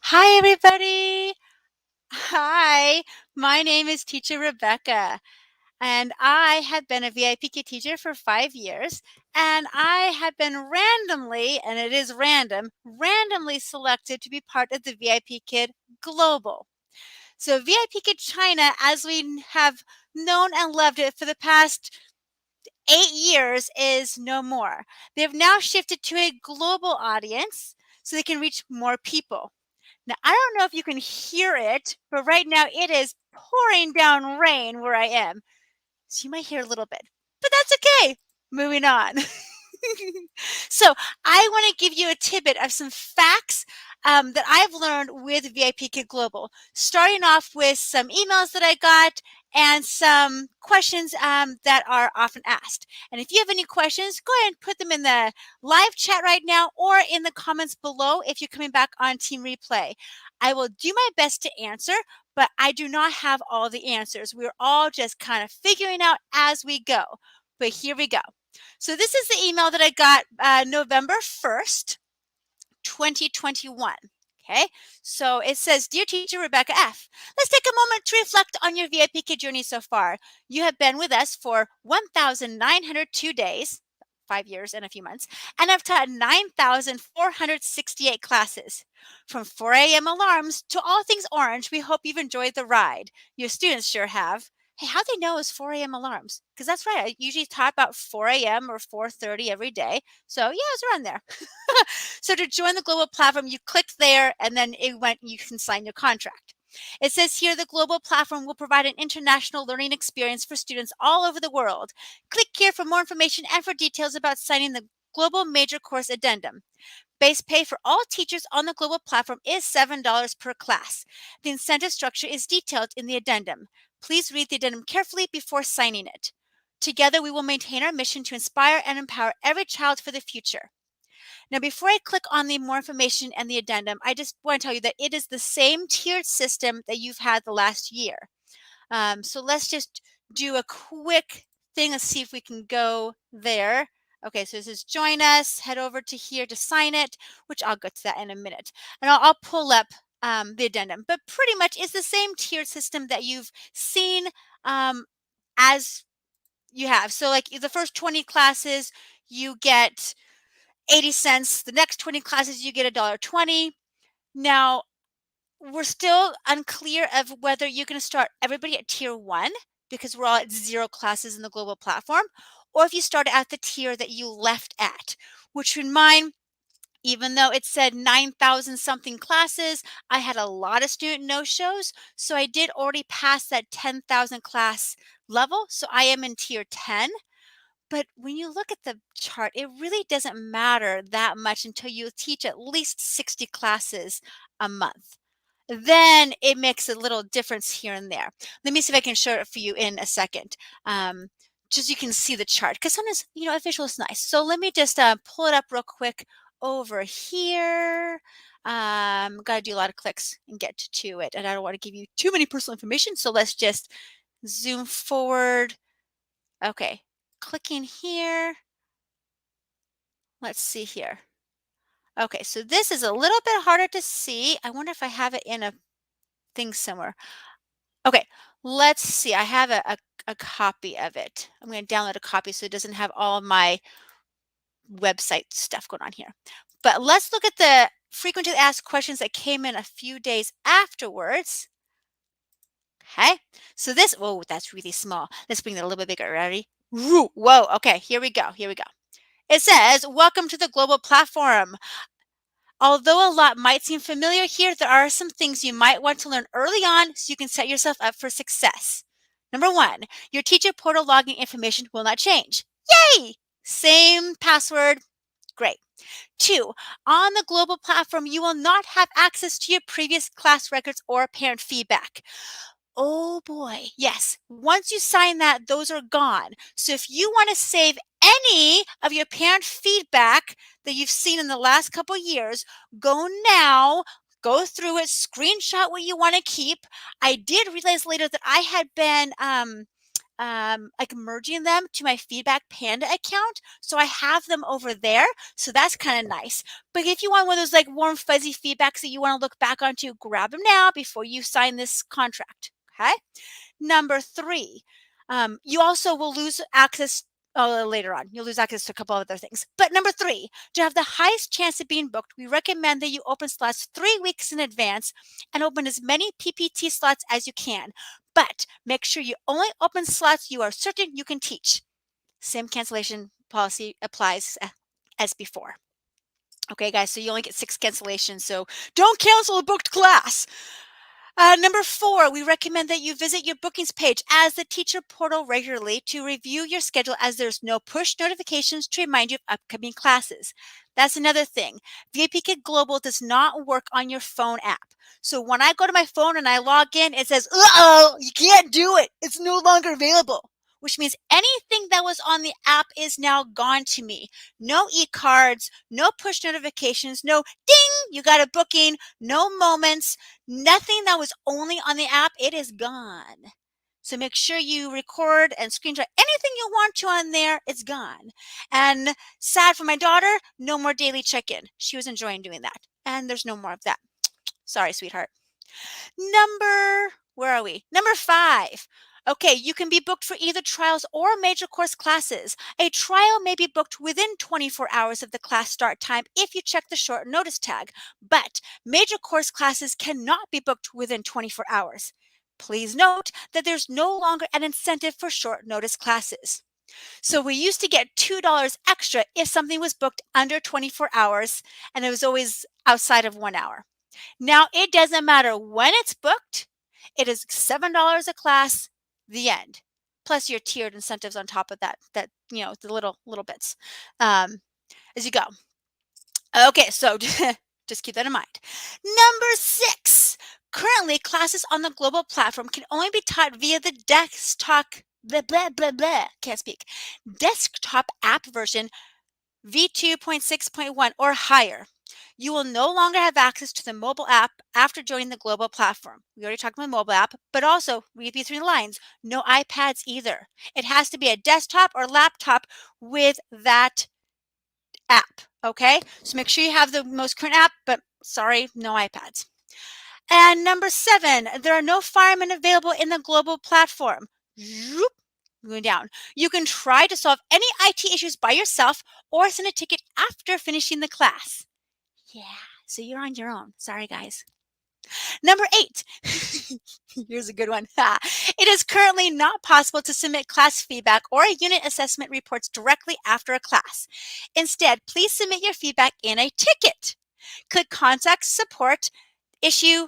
Hi, everybody. Hi, my name is Teacher Rebecca, and I have been a VIPKID teacher for 5 years, and I have been randomly, and it is random, randomly selected to be part of the VIPKID Global. So VIPKID China, as we have known and loved it for the past 8 years, is no more. They've now shifted to a global audience so they can reach more people. Now, I don't know if you can hear it, but right now it is pouring down rain where I am. So you might hear a little bit, but that's okay. Moving on. So I want to give you a tidbit of some facts that I've learned with VIPKID Global, starting off with some emails that I got and some questions that are often asked. And if you have any questions, go ahead and put them in the live chat right now or in the comments below if you're coming back on Team Replay. I will do my best to answer, but I do not have all the answers. We're all just kind of figuring out as we go. But here we go. So this is the email that I got November 1st, 2021. Okay, so it says, Dear Teacher Rebecca F., let's take a moment to reflect on your VIPKID journey so far. You have been with us for 1,902 days, 5 years and a few months, and I've taught 9,468 classes. From 4 a.m. alarms to all things orange, we hope you've enjoyed the ride. Your students sure have. Hey, how they know it's 4 a.m. alarms? Because that's right. I usually taught about 4 a.m. or 4:30 every day. So yeah, it's around there. So to join the global platform, you click there and then you can sign your contract. It says here the global platform will provide an international learning experience for students all over the world. Click here for more information and for details about signing the Global Major Course Addendum. Base pay for all teachers on the global platform is $7 per class. The incentive structure is detailed in the addendum. Please read the addendum carefully before signing it. Together, we will maintain our mission to inspire and empower every child for the future. Now, before I click on the more information and the addendum, I just want to tell you that it is the same tiered system that you've had the last year. So let's just do a quick thing. Let's see if we can go there. Okay, so this is join us, head over to here to sign it, which I'll get to that in a minute. And I'll pull up the addendum, but pretty much it's the same tiered system that you've seen as you have. So like the first 20 classes, you get 80 cents. The next 20 classes, you get $1.20. Now, we're still unclear of whether you're going to start everybody at tier 1 because we're all at 0 classes in the global platform, or if you start at the tier that you left at, which in mine, even though it said 9,000 something classes, I had a lot of student no-shows. So I did already pass that 10,000 class level. So I am in tier 10. But when you look at the chart, it really doesn't matter that much until you teach at least 60 classes a month. Then it makes a little difference here and there. Let me see if I can show it for you in a second. Just so you can see the chart, because sometimes, a visual is nice. So let me just pull it up real quick over here. Got to do a lot of clicks and get to it. And I don't want to give you too many personal information. So let's just zoom forward. Okay, clicking here. Let's see here. Okay, so this is a little bit harder to see. I wonder if I have it in a thing somewhere. Okay, let's see. I have a copy of it. I'm going to download a copy so it doesn't have all my website stuff going on here. But let's look at the frequently asked questions that came in a few days afterwards. Okay, so this, oh, that's really small. Let's bring it a little bit bigger. Ready? Whoa, okay, here we go. Here we go. It says, welcome to the global platform. Although a lot might seem familiar here, there are some things you might want to learn early on so you can set yourself up for success. Number 1, your teacher portal login information will not change. Yay! Same password. Great. 2, on the global platform, you will not have access to your previous class records or parent feedback. Oh boy, yes. Once you sign that, those are gone. So if you want to save any of your parent feedback that you've seen in the last couple years, go now, go through it, screenshot what you want to keep. I did realize later that I had been like merging them to my Feedback Panda account. So I have them over there. So that's kind of nice. But if you want one of those like warm, fuzzy feedbacks that you want to look back onto, grab them now before you sign this contract. Okay. Number 3, you also will lose access later on. You'll lose access to a couple other things. But number 3, to have the highest chance of being booked, we recommend that you open slots 3 weeks in advance and open as many PPT slots as you can. But make sure you only open slots you are certain you can teach. Same cancellation policy applies as before. Okay, guys, so you only get 6 cancellations, so don't cancel a booked class. Number 4, we recommend that you visit your bookings page as the teacher portal regularly to review your schedule, as there's no push notifications to remind you of upcoming classes. That's another thing. VIPKID Global does not work on your phone app. So when I go to my phone and I log in, it says, uh-oh, you can't do it. It's no longer available, which means anything that was on the app is now gone to me. No e-cards, no push notifications, no ding, you got a booking, no moments, nothing that was only on the app, it is gone. So make sure you record and screenshot anything you want to on there, it's gone. And sad for my daughter, no more daily check-in. She was enjoying doing that. And there's no more of that. Sorry, sweetheart. Where are we? Number 5. Okay, you can be booked for either trials or major course classes. A trial may be booked within 24 hours of the class start time if you check the short notice tag, but major course classes cannot be booked within 24 hours. Please note that there's no longer an incentive for short notice classes. So we used to get $2 extra if something was booked under 24 hours, and it was always outside of 1 hour. Now it doesn't matter when it's booked. It is $7 a class, the end. Plus your tiered incentives on top of that, the little bits as you go. Okay, so just keep that in mind. Number 6, currently classes on the global platform can only be taught via the desktop app version v2.6.1 or higher. You will no longer have access to the mobile app after joining the global platform. We already talked about the mobile app, but also read between the lines, no iPads either. It has to be a desktop or laptop with that app, okay? So make sure you have the most current app, but sorry, no iPads. And number 7, there are no firemen available in the global platform. Going down. You can try to solve any IT issues by yourself or send a ticket after finishing the class. Yeah, so you're on your own. Sorry, guys. Number 8, here's a good one. It is currently not possible to submit class feedback or unit assessment reports directly after a class. Instead, please submit your feedback in a ticket. Click Contact Support, Issue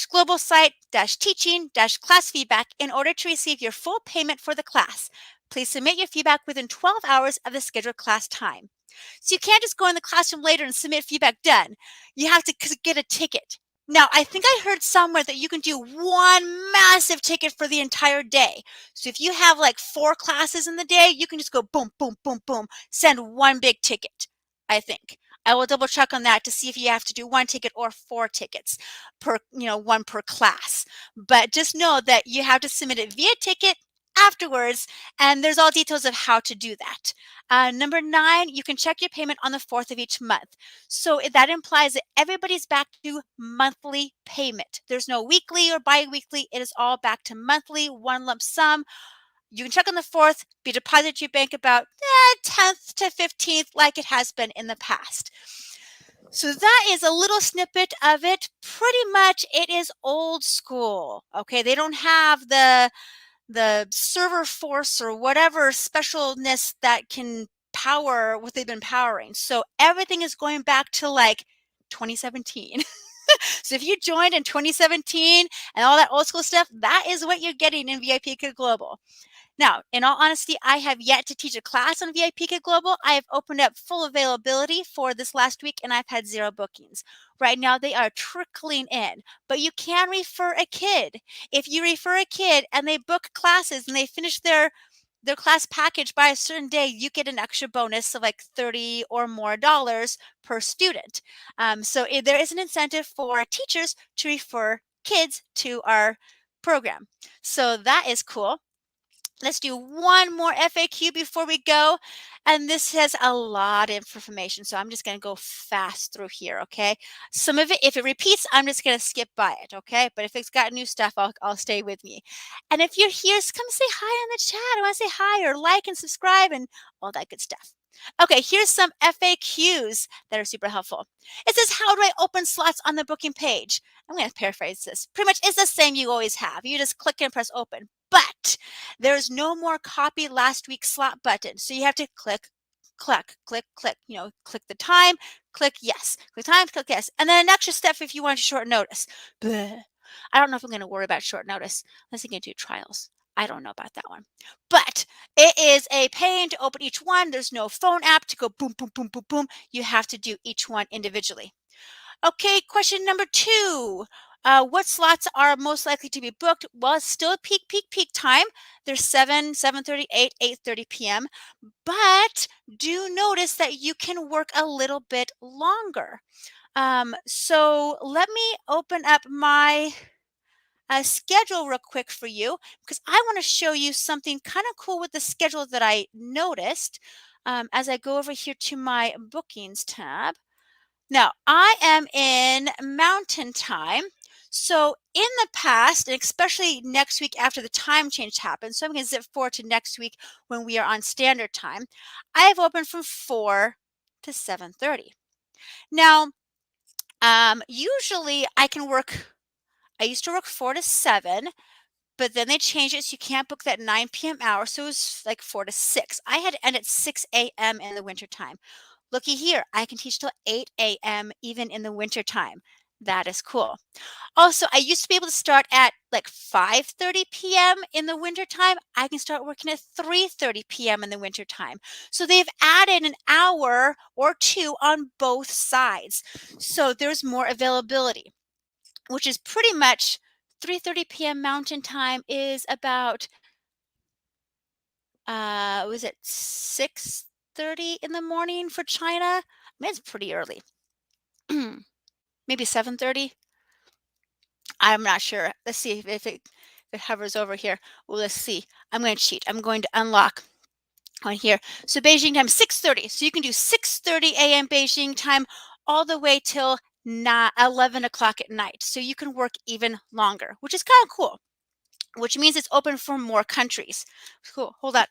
global site teaching class feedback in order to receive your full payment for the class. Please submit your feedback within 12 hours of the scheduled class time. So you can't just go in the classroom later and submit feedback done. You have to get a ticket. Now, I think I heard somewhere that you can do one massive ticket for the entire day. So if you have like 4 classes in the day, you can just go boom, boom, boom, boom, send one big ticket, I think. I will double check on that to see if you have to do 1 ticket or 4 tickets per, 1 per class. But just know that you have to submit it via ticket afterwards, and there's all details of how to do that. Number 9, you can check your payment on the 4th of each month. So that implies that everybody's back to monthly payment. There's no weekly or bi-weekly. It is all back to monthly, one lump sum. You can check on the 4th, be deposited to your bank about 10th to 15th like it has been in the past. So that is a little snippet of it. Pretty much it is old school. Okay, they don't have the server force or whatever specialness that can power what they've been powering. So everything is going back to like 2017. So if you joined in 2017 and all that old school stuff, that is what you're getting in VIPKID Global. Now, in all honesty, I have yet to teach a class on VIPKID Global. I have opened up full availability for this last week, and I've had 0 bookings. Right now, they are trickling in, but you can refer a kid. If you refer a kid and they book classes and they finish their class package by a certain day, you get an extra bonus of like $30 or more per student. So there is an incentive for teachers to refer kids to our program. So that is cool. Let's do one more FAQ before we go. And this has a lot of information, so I'm just going to go fast through here, okay? Some of it, if it repeats, I'm just going to skip by it, okay? But if it's got new stuff, I'll stay with me. And if you're here, just come say hi in the chat. I want to say hi or like and subscribe and all that good stuff. Okay, here's some FAQs that are super helpful. It says, how do I open slots on the booking page? I'm going to paraphrase this. Pretty much it's the same you always have. You just click and press open. But there's no more copy last week's slot button. So you have to click, click, click, click, click the time, click yes, click time, click yes. And then an extra step if you want short notice. Bleh. I don't know if I'm going to worry about short notice unless you can do trials. I don't know about that one. But it is a pain to open each one. There's no phone app to go boom, boom, boom, boom, boom. You have to do each one individually. Okay, question number 2. What slots are most likely to be booked? Well, it's still peak time. There's 7, 7:30, 8, 8:30 p.m. But do notice that you can work a little bit longer. So let me open up my schedule real quick for you because I want to show you something kind of cool with the schedule that I noticed as I go over here to my bookings tab. Now, I am in mountain time. So in the past, and especially next week after the time change happens, so I'm going to zip forward to next week when we are on standard time, I have opened from 4 to 7:30. Now, usually I used to work 4 to 7, but then they changed it so you can't book that 9 p.m. hour. So it was like 4 to 6. I had to end at 6 a.m. in the wintertime. Looky here, I can teach till 8 a.m. even in the wintertime. That is cool. Also, I used to be able to start at like 5:30 p.m. in the wintertime. I can start working at 3:30 p.m. in the wintertime. So they've added an hour or two on both sides. So there's more availability, which is pretty much 3:30 p.m. Mountain Time is about was it 6:30 in the morning for China? I mean, it's pretty early. Maybe 7:30. I'm not sure. Let's see if it hovers over here. Well, let's see. I'm going to cheat. I'm going to unlock on here. So Beijing time 6:30. So you can do 6:30 a.m. Beijing time all the way till 11 o'clock at night. So you can work even longer, which is kind of cool. Which means it's open for more countries. Cool. Hold on.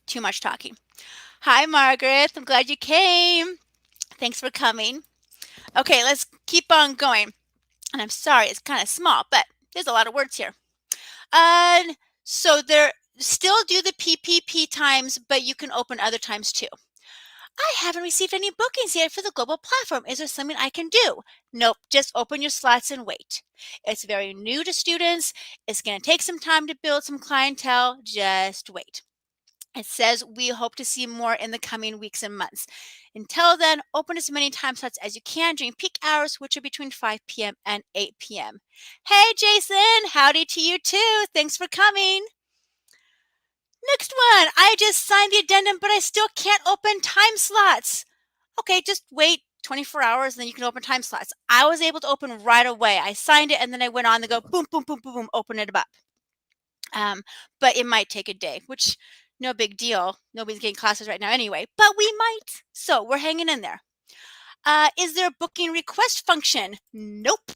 Too much talking. Hi, Margaret. I'm glad you came. Thanks for coming. Okay, let's keep on going. And I'm sorry, it's kind of small, but there's a lot of words here. So they're still do the PPP times, but you can open other times too. I haven't received any bookings yet for the global platform. Is there something I can do? Nope, just open your slots and wait. It's very new to students. It's going to take some time to build some clientele. Just wait. It says we hope to see more in the coming weeks and months. Until then, open as many time slots as you can during peak hours, which are between 5 p.m. and 8 p.m. Hey, Jason, howdy to you too. Thanks for coming. Next one, I just signed the addendum, but I still can't open time slots. Okay, just wait 24 hours and then you can open time slots. I was able to open right away. I signed it and then I went on to go boom, boom, boom, boom, boom, open it up. But it might take a day, which no big deal. Nobody's getting classes right now anyway, but we might. So we're hanging in there. Is there a booking request function? Nope.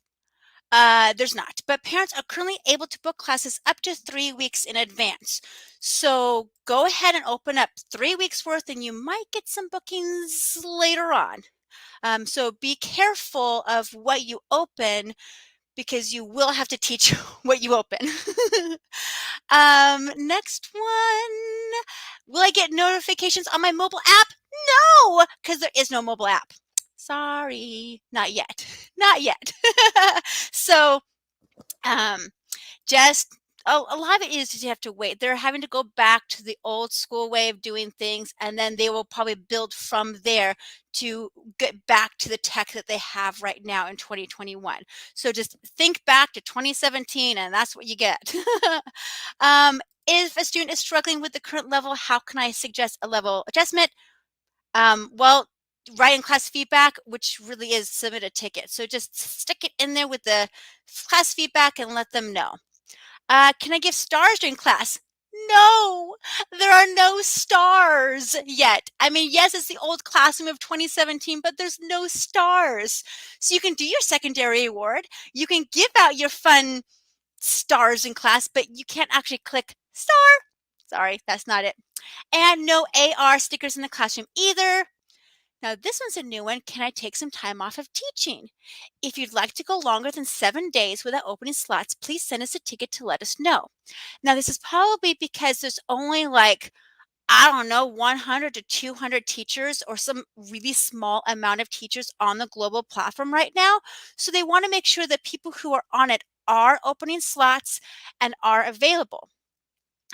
There's not, but parents are currently able to book classes up to 3 weeks in advance. So go ahead and open up 3 weeks worth and you might get some bookings later on. So be careful of what you open because you will have to teach what you open. Next one. Will I get notifications on my mobile app? No, because there is no mobile app. Sorry, not yet. Not yet. So, just a lot of it is you have to wait. They're having to go back to the old school way of doing things, and then they will probably build from there to get back to the tech that they have right now in 2021. So just think back to 2017, and that's what you get. If a student is struggling with the current level, how can I suggest a level adjustment? Well, write in class feedback, which really is submit a ticket. So just stick it in there with the class feedback and let them know. Can I give stars during class? No, there are no stars yet. I mean, yes, it's the old classroom of 2017, but there's no stars. So you can do your secondary award. You can give out your fun stars in class, but you can't actually click star. Sorry, that's not it. And no AR stickers in the classroom either. Now, this one's a new one. Can I take some time off of teaching? If you'd like to go longer than 7 days without opening slots, please send us a ticket to let us know. Now, this is probably because there's only like, I don't know, 100 to 200 teachers or some really small amount of teachers on the global platform right now. So they want to make sure that people who are on it are opening slots and are available.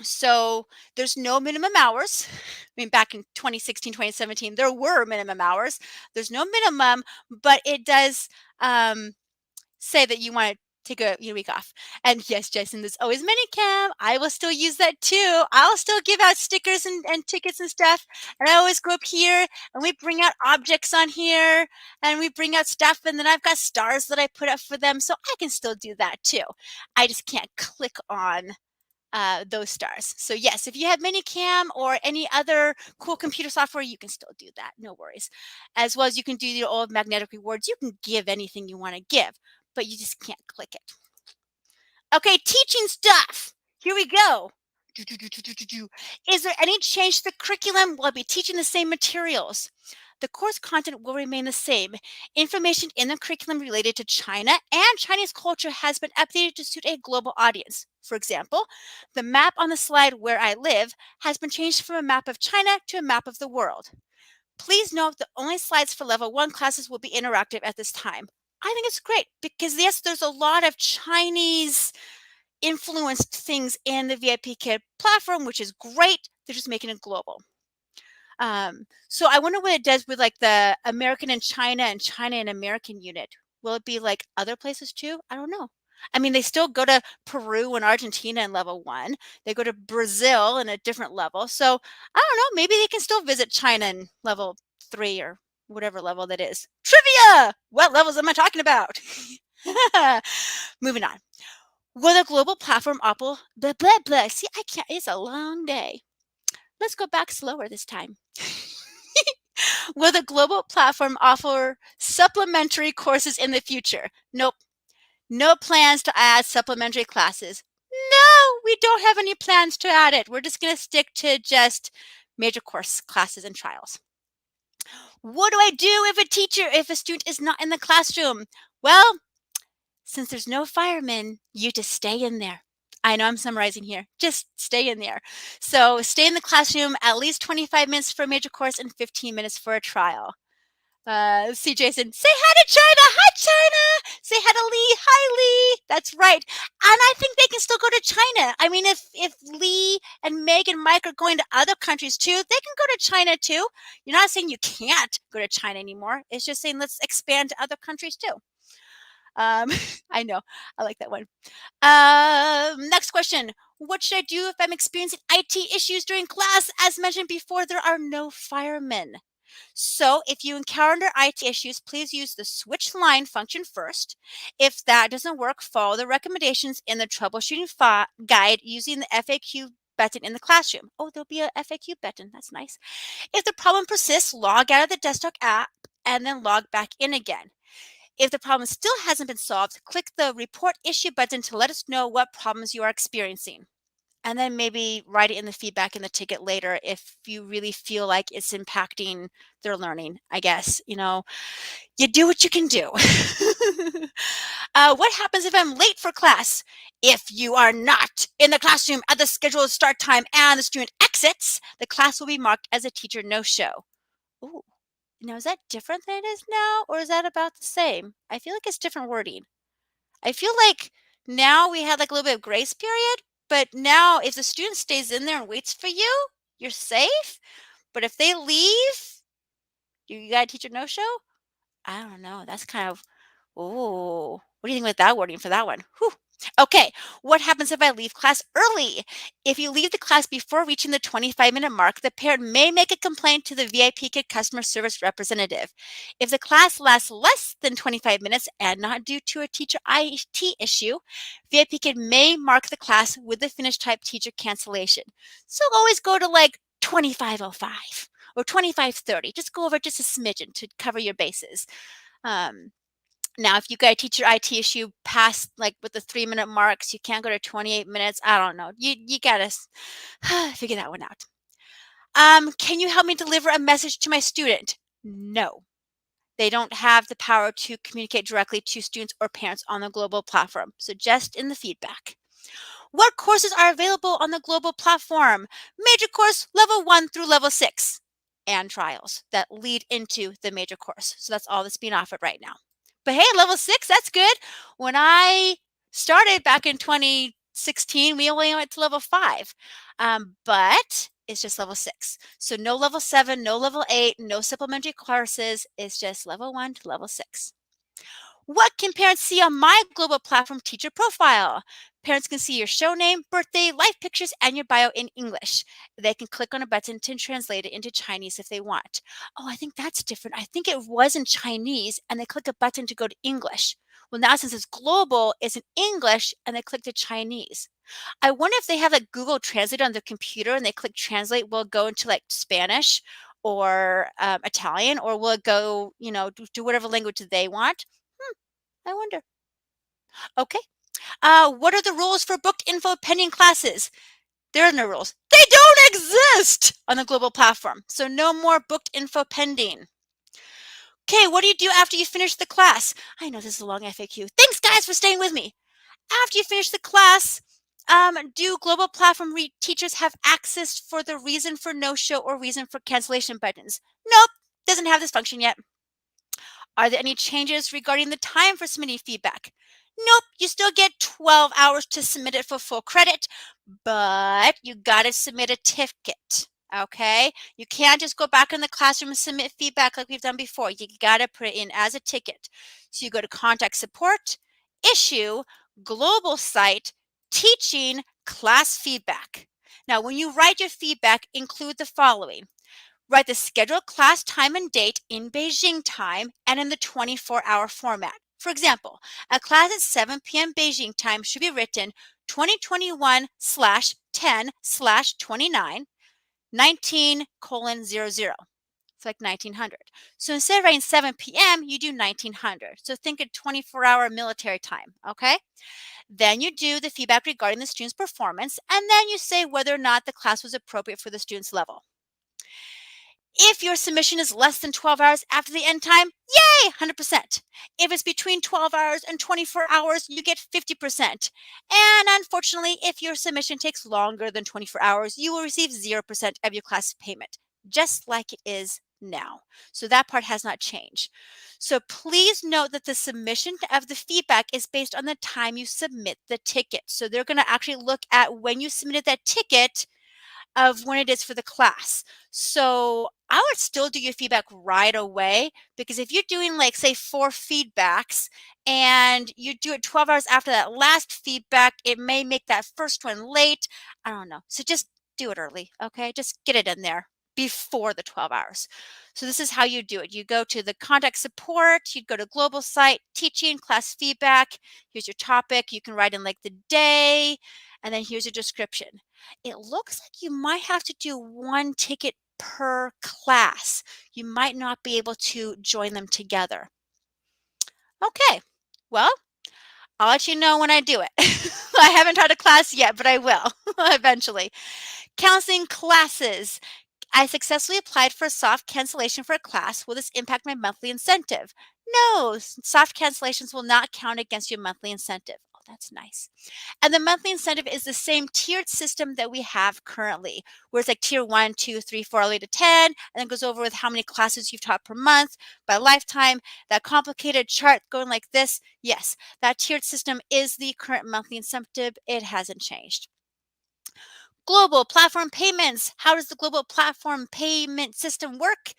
So there's no minimum hours. I mean, back in 2016, 2017, there were minimum hours. There's no minimum, but it does say that you want to take a week off. And yes, Jason, there's always minicam. I will still use that too. I'll still give out stickers and tickets and stuff. And I always go up here and we bring out objects on here and we bring out stuff. And then I've got stars that I put up for them. So I can still do that too. I just can't click on those stars. So yes, if you have Minicam or any other cool computer software, you can still do that. No worries. As well as you can do your old magnetic rewards. You can give anything you want to give, but you just can't click it. Okay, teaching stuff. Here we go. Is there any change to the curriculum? Will I be teaching the same materials? The course content will remain the same. Information in the curriculum related to China and Chinese culture has been updated to suit a global audience. For example, the map on the slide where I live has been changed from a map of China to a map of the world. Please note the only slides for level 1 classes will be interactive at this time. I think it's great because yes, there's a lot of Chinese influenced things in the VIPKID platform, which is great. They're just making it global. So I wonder what it does with like the American and China and American unit. Will it be like other places too? I don't know. I mean, they still go to Peru and Argentina in level 1. They go to Brazil in a different level. So I don't know. Maybe they can still visit China in level 3 or whatever level that is. Trivia! What levels am I talking about? Moving on. Will the global platform Apple blah blah blah? See, I can't. It's a long day. Let's go back slower this time. Will the global platform offer supplementary courses in the future? Nope. No plans to add supplementary classes. No, we don't have any plans to add it. We're just going to stick to just major course classes and trials. What do I do if a student is not in the classroom? Well, since there's no firemen, you just stay in there. I know I'm summarizing here. Just stay in there. So stay in the classroom at least 25 minutes for a major course and 15 minutes for a trial. Let's see, Jason. Say hi to China. Hi, China. Say hi to Lee. Hi, Lee. That's right. And I think they can still go to China. I mean, if Lee and Meg and Mike are going to other countries too, they can go to China too. You're not saying you can't go to China anymore. It's just saying let's expand to other countries too. I know. I like that one. Next question. What should I do if I'm experiencing IT issues during class? As mentioned before, there are no firemen. So if you encounter IT issues, please use the switch line function first. If that doesn't work, follow the recommendations in the troubleshooting guide using the FAQ button in the classroom. Oh, there'll be a FAQ button. That's nice. If the problem persists, log out of the desktop app and then log back in again. If the problem still hasn't been solved, click the report issue button to let us know what problems you are experiencing. And then maybe write it in the feedback in the ticket later if you really feel like it's impacting their learning, I guess. You do what you can do. What happens if I'm late for class? If you are not in the classroom at the scheduled start time and the student exits, the class will be marked as a teacher no-show. Ooh. Now, is that different than it is now, or is that about the same? I feel like it's different wording. I feel like now we had like a little bit of grace period, but now if the student stays in there and waits for you, you're safe. But if they leave, you got a teacher no-show? I don't know. That's kind of, oh, what do you think about that wording for that one? Whew. Okay, what happens if I leave class early? If you leave the class before reaching the 25-minute mark, the parent may make a complaint to the VIPKID customer service representative. If the class lasts less than 25 minutes and not due to a teacher IT issue, VIPKID may mark the class with the finish type teacher cancellation. So always go to like 25:05 or 25:30. Just go over just a smidgen to cover your bases. Um, Now, if you got a teacher IT issue past like with the 3-minute marks, you can't go to 28 minutes. I don't know. You gotta figure that one out. Can you help me deliver a message to my student? No, they don't have the power to communicate directly to students or parents on the global platform. So just in the feedback. What courses are available on the global platform? Major course level 1 through level 6 and trials that lead into the major course. So that's all that's being offered right now. But hey, level 6, that's good. When I started back in 2016, we only went to level 5. But it's just level 6. So no level 7, no level 8, no supplementary courses. It's just level 1 to level 6. What can parents see on my global platform teacher profile? Parents can see your show name, birthday, life pictures, and your bio in English. They can click on a button to translate it into Chinese if they want. Oh, I think that's different. I think it was in Chinese and they click a button to go to English. Well, now since it's global, it's in English and they click to Chinese. I wonder if they have like Google Translate on their computer and they click translate, will it go into like Spanish or Italian, or will it go, do whatever language they want? I wonder. Okay. What are the rules for booked info pending classes? There are no rules. They don't exist on the global platform. So no more booked info pending. Okay, what do you do after you finish the class? I know this is a long FAQ. Thanks, guys, for staying with me. After you finish the class, do global platform teachers have access for the reason for no-show or reason for cancellation buttons? Nope, doesn't have this function yet. Are there any changes regarding the time for submitting feedback? Nope, you still get 12 hours to submit it for full credit, but you got to submit a ticket. Okay, you can't just go back in the classroom and submit feedback like we've done before. You got to put it in as a ticket. So you go to contact support, issue, global site, teaching, class feedback. Now, when you write your feedback, include the following. Write the scheduled class time and date in Beijing time and in the 24-hour format. For example, a class at 7 p.m. Beijing time should be written 2021/10/29 19:00. It's like 1900. So instead of writing 7 p.m., you do 1900. So think of 24-hour military time, okay? Then you do the feedback regarding the student's performance, and then you say whether or not the class was appropriate for the student's level. If your submission is less than 12 hours after the end time, yay, 100%. If it's between 12 hours and 24 hours, you get 50%. And unfortunately, if your submission takes longer than 24 hours, you will receive 0% of your class payment, just like it is now. So that part has not changed. So please note that the submission of the feedback is based on the time you submit the ticket. So they're going to actually look at when you submitted that ticket of when it is for the class. So I would still do your feedback right away, because if you're doing like say 4 feedbacks and you do it 12 hours after that last feedback, it may make that first one late. I don't know. So just do it early. Okay. Just get it in there before the 12 hours. So this is how you do it. You go to the contact support, you go to global site, teaching, class feedback. Here's your topic. You can write in like the day, and then here's a description. It looks like you might have to do 1 ticket per class. You might not be able to join them together. Okay, well, I'll let you know when I do it. I haven't taught a class yet, but I will eventually. Counseling classes. I successfully applied for a soft cancellation for a class. Will this impact my monthly incentive? No, soft cancellations will not count against your monthly incentive. Oh, that's nice. And the monthly incentive is the same tiered system that we have currently, where it's like tier 1, 2, 3, 4, all the way to 10, and then goes over with how many classes you've taught per month by lifetime. That complicated chart going like this, yes, that tiered system is the current monthly incentive. It hasn't changed. Global platform payments. How does the global platform payment system work?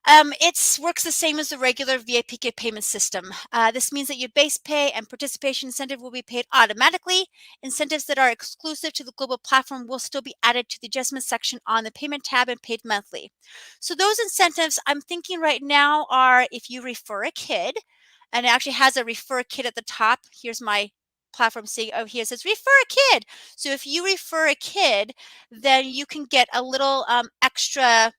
It works the same as the regular VIPKID payment system. This means that your base pay and participation incentive will be paid automatically. Incentives that are exclusive to the global platform will still be added to the adjustment section on the payment tab and paid monthly. So those incentives I'm thinking right now are if you refer a kid, and it actually has a refer kid at the top. Here's my platform saying, oh, here it says refer a kid. So if you refer a kid, then you can get a little extra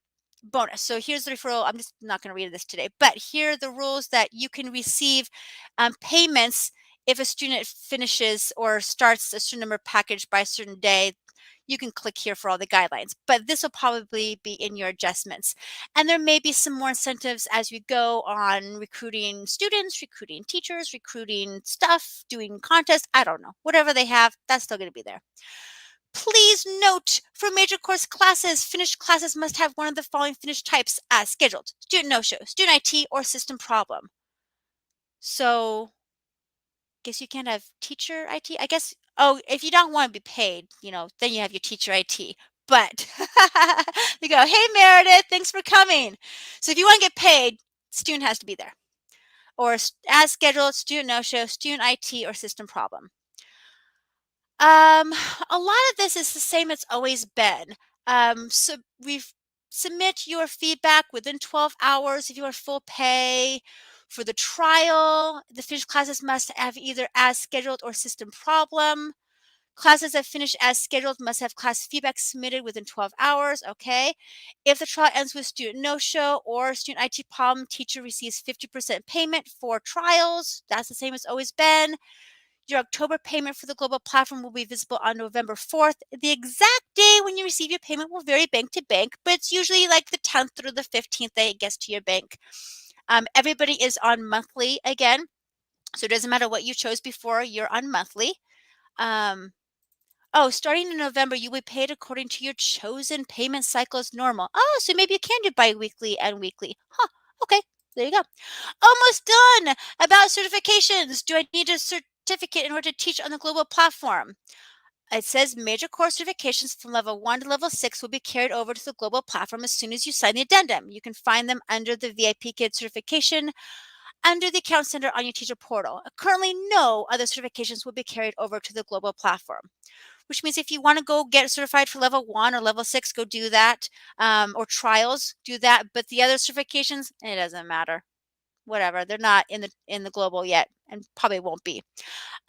bonus. So here's the referral. I'm just not going to read this today, but here are the rules that you can receive payments if a student finishes or starts a certain number package by a certain day. You can click here for all the guidelines, but this will probably be in your adjustments. And there may be some more incentives as we go on recruiting students, recruiting teachers, recruiting stuff, doing contests. I don't know. Whatever they have, that's still going to be there. Please note, for major course classes, finished classes must have one of the following finished types as scheduled: student no-show, student IT, or system problem. So, guess you can't have teacher IT. I guess, oh, if you don't want to be paid, then you have your teacher IT. But you go, hey, Meredith, thanks for coming. So if you want to get paid, student has to be there. Or as scheduled, student no-show, student IT, or system problem. A lot of this is the same it's always been. So submit your feedback within 12 hours if you are full pay. For the trial, the finished classes must have either as scheduled or system problem. Classes that finish as scheduled must have class feedback submitted within 12 hours. Okay. If the trial ends with student no-show or student IT problem, teacher receives 50% payment for trials. That's the same as always been. Your October payment for the global platform will be visible on November 4th. The exact day when you receive your payment will vary bank to bank, but it's usually like the 10th through the 15th that it gets to your bank. Everybody is on monthly again, so it doesn't matter what you chose before, you're on monthly. Starting in November, you will be paid according to your chosen payment cycle as normal. Oh, so maybe you can do bi-weekly and weekly. Huh, okay, there you go. Almost done. About certifications. Do I need a certificate in order to teach on the global platform? It says major course certifications from level 1 to level 6 will be carried over to the global platform as soon as you sign the addendum. You can find them under the VIPKID certification under the Account Center on your teacher portal. Currently, no other certifications will be carried over to the global platform, which means if you want to go get certified for level 1 or level 6, go do that, or trials, do that. But the other certifications, it doesn't matter. Whatever, they're not in the global yet, and probably won't be.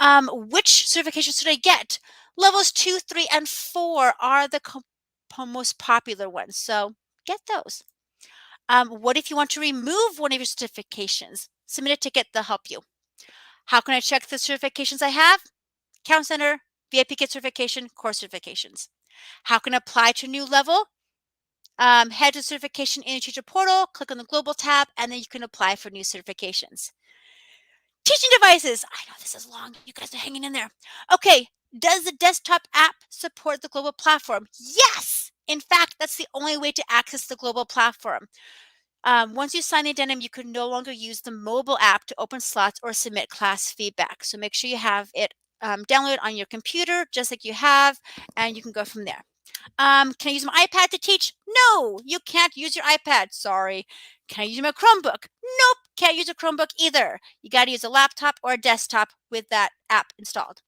Which certifications should I get? Levels 2, 3, and 4 are the most popular ones, so get those. What if you want to remove one of your certifications? Submit a ticket, they'll help you. How can I check the certifications I have? Account Center, VIPKID certification, course certifications. How can I apply to a new level? Head to certification in your teacher portal, click on the global tab, and then you can apply for new certifications. Teaching devices. I know this is long. You guys are hanging in there. Okay. Does the desktop app support the global platform? Yes. In fact, that's the only way to access the global platform. Once you sign the addendum, you can no longer use the mobile app to open slots or submit class feedback. So make sure you have it downloaded on your computer, just like you have, and you can go from there. Can I use my iPad to teach? No, you can't use your iPad. Sorry. Can I use my Chromebook? Nope, can't use a Chromebook either. You got to use a laptop or a desktop with that app installed.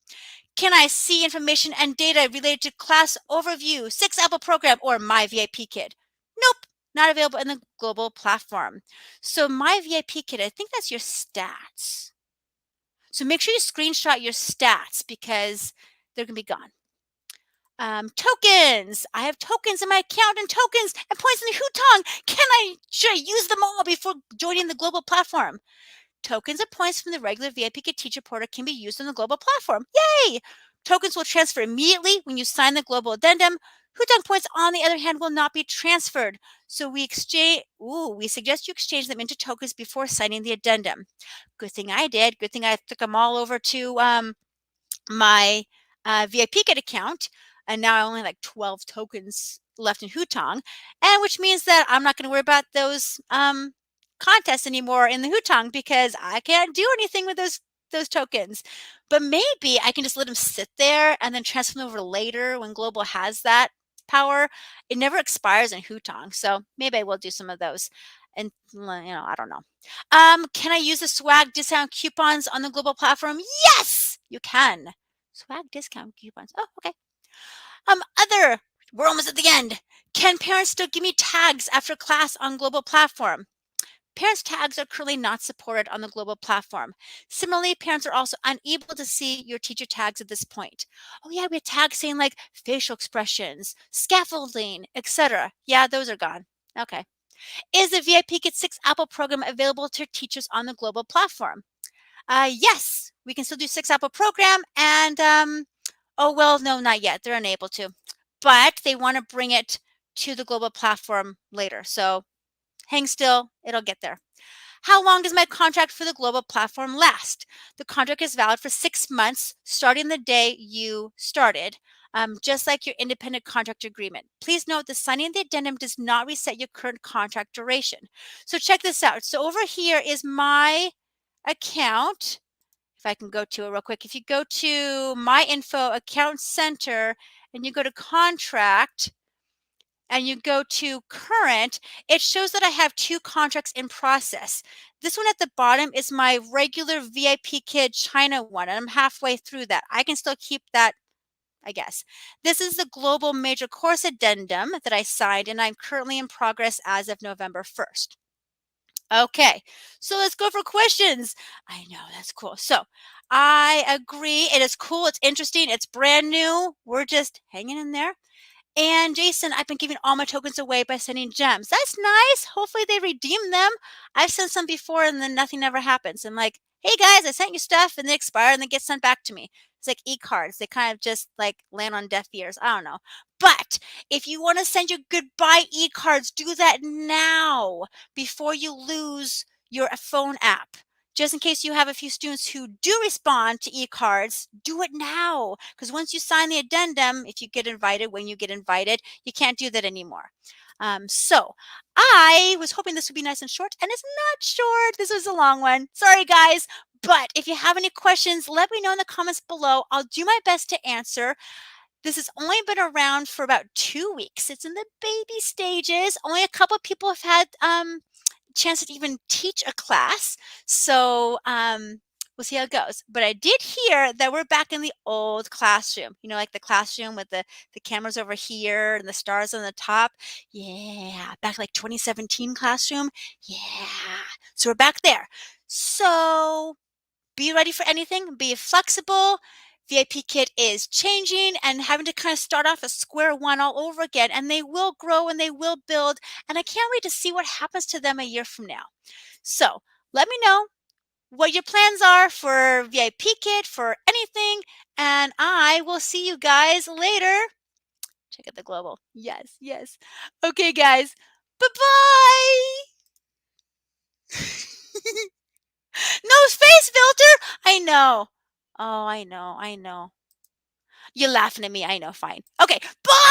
Can I see information and data related to class overview, 6 Apple program, or My VIPKID? Nope, not available in the global platform. So My VIPKID, I think that's your stats. So make sure you screenshot your stats because they're going to be gone. Tokens. I have tokens in my account and tokens and points in the Hutong. Should I use them all before joining the global platform? Tokens and points from the regular VIPKID teacher portal can be used on the global platform. Yay! Tokens will transfer immediately when you sign the global addendum. Hutong points, on the other hand, will not be transferred. So we suggest you exchange them into tokens before signing the addendum. Good thing I did. Good thing I took them all over to my VIPKID account, and now I only have like 12 tokens left in Hutong, and which means that I'm not going to worry about those contests anymore in the Hutong because I can't do anything with those tokens. But maybe I can just let them sit there and then transfer them over later when Global has that power. It never expires in Hutong, so maybe I will do some of those. And I don't know. Can I use the swag discount coupons on the global platform? Yes, you can. Swag discount coupons. Oh, okay. We're almost at the end. Can parents still give me tags after class on global platform? Parents' tags are currently not supported on the global platform. Similarly, parents are also unable to see your teacher tags at this point. Oh yeah, we have tags saying like facial expressions, scaffolding, etc. Yeah, those are gone. Okay. Is the VIP Get 6 Apple program available to teachers on the global platform? Yes, we can still do 6 Apple program. And, oh, well, no, not yet. They're unable to. But they want to bring it to the global platform later. So hang still, it'll get there. How long does my contract for the global platform last? The contract is valid for 6 months, starting the day you started, just like your independent contract agreement. Please note the signing of the addendum does not reset your current contract duration. So check this out. So over here is my account. If I can go to it real quick. If you go to my info account center and you go to contract, and you go to current, it shows that I have 2 contracts in process. This one at the bottom is my regular VIPKID China one, and I'm halfway through that. I can still keep that, I guess. This is the global major course addendum that I signed, and I'm currently in progress as of November 1st. Okay, so let's go for questions. I know, that's cool. So I agree. It is cool. It's interesting. It's brand new. We're just hanging in there. And Jason, I've been giving all my tokens away by sending gems. That's nice. Hopefully they redeem them. I've sent some before and then nothing ever happens. I'm like, hey guys, I sent you stuff and they expire and they get sent back to me. It's like e-cards. They kind of just like land on deaf ears. I don't know. But if you want to send your goodbye e-cards, do that now before you lose your phone app. Just in case you have a few students who do respond to e-cards, do it now. Because once you sign the addendum, if you get invited, when you get invited, you can't do that anymore. So I was hoping this would be nice and short, and it's not short. This was a long one. Sorry, guys. But if you have any questions, let me know in the comments below. I'll do my best to answer. This has only been around for about 2 weeks. It's in the baby stages. Only a couple of people have had chance to even teach a class. So we'll see how it goes. But I did hear that we're back in the old classroom, like the classroom with the cameras over here and the stars on the top. Yeah, back like 2017 classroom. Yeah, so we're back there. So be ready for anything, be flexible. VIPKID is changing and having to kind of start off at square one all over again, and they will grow and they will build, and I can't wait to see what happens to them a year from now. So let me know what your plans are for VIPKID, for anything, and I will see you guys later. Check out the global. Yes, yes. Okay, guys. Bye-bye. No space filter. I know. Oh, I know. You're laughing at me. I know. Fine. Okay. Bye.